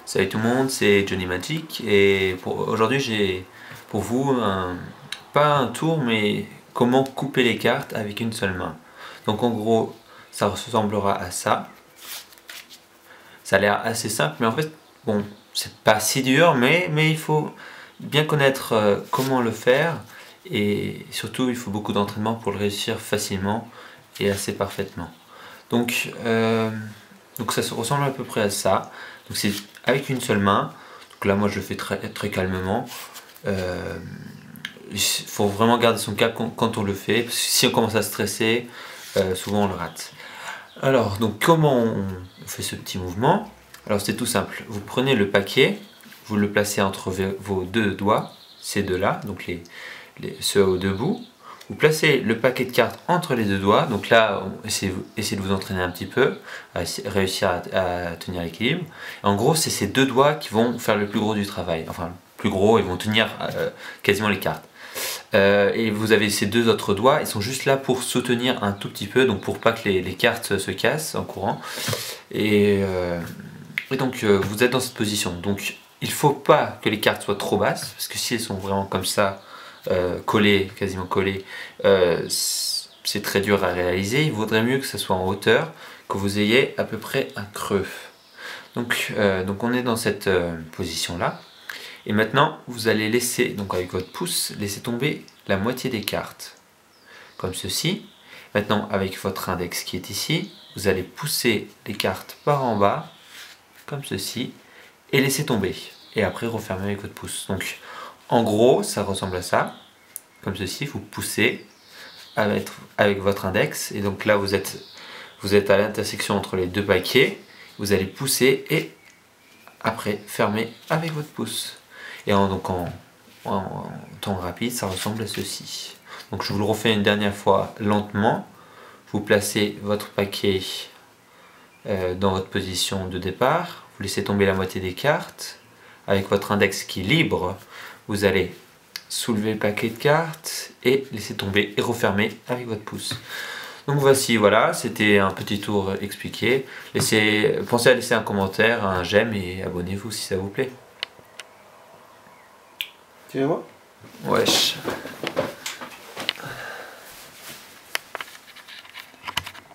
Salut tout le monde, c'est Johnny Magic et aujourd'hui j'ai pour vous pas un tour mais comment couper les cartes avec une seule main. Donc en gros ça ressemblera à ça. Ça a l'air assez simple mais en fait bon c'est pas si dur mais il faut bien connaître comment le faire et surtout il faut beaucoup d'entraînement pour le réussir facilement et assez parfaitement. Donc, donc ça se ressemble à peu près à ça. Donc c'est avec une seule main. Donc là moi je le fais très calmement. Il faut vraiment garder son calme quand on le fait. Parce que si on commence à stresser, souvent on le rate. Alors donc comment on fait ce petit mouvement? Alors c'est tout simple. Vous prenez le paquet, vous le placez entre vos deux doigts, ces deux-là, donc ceux aux deux bouts. Vous placez le paquet de cartes entre les deux doigts, donc là, essayez de vous entraîner un petit peu, à réussir à tenir l'équilibre. En gros, c'est ces deux doigts qui vont faire le plus gros du travail. Enfin, le plus gros, ils vont tenir quasiment les cartes. Et vous avez ces deux autres doigts, ils sont juste là pour soutenir un tout petit peu, donc pour pas que les cartes se cassent en courant. Et donc, vous êtes dans cette position. Donc, il ne faut pas que les cartes soient trop basses, parce que si elles sont vraiment comme ça, collées, quasiment collées, c'est très dur à réaliser. Il vaudrait mieux que ça soit en hauteur, que vous ayez à peu près un creux. Donc on est dans cette position là. Et maintenant vous allez laisser, donc avec votre pouce, laisser tomber la moitié des cartes. Comme ceci. Maintenant avec votre index qui est ici, vous allez pousser les cartes par en bas, comme ceci, et laisser tomber. Et après refermer avec votre pouce. Donc en gros ça ressemble à ça. Comme ceci, vous poussez avec votre index. Et donc là vous êtes à l'intersection entre les deux paquets. Vous allez pousser et après fermer avec votre pouce. Et donc en temps rapide, ça ressemble à ceci. Donc je vous le refais une dernière fois lentement. Vous placez votre paquet dans votre position de départ. Vous laissez tomber la moitié des cartes. Avec votre index qui est libre, vous allez soulever le paquet de cartes et laisser tomber et refermer avec votre pouce. Donc voici, voilà, c'était un petit tour expliqué. Pensez à laisser un commentaire, un j'aime et abonnez-vous si ça vous plaît. Tu veux voir? Wesh.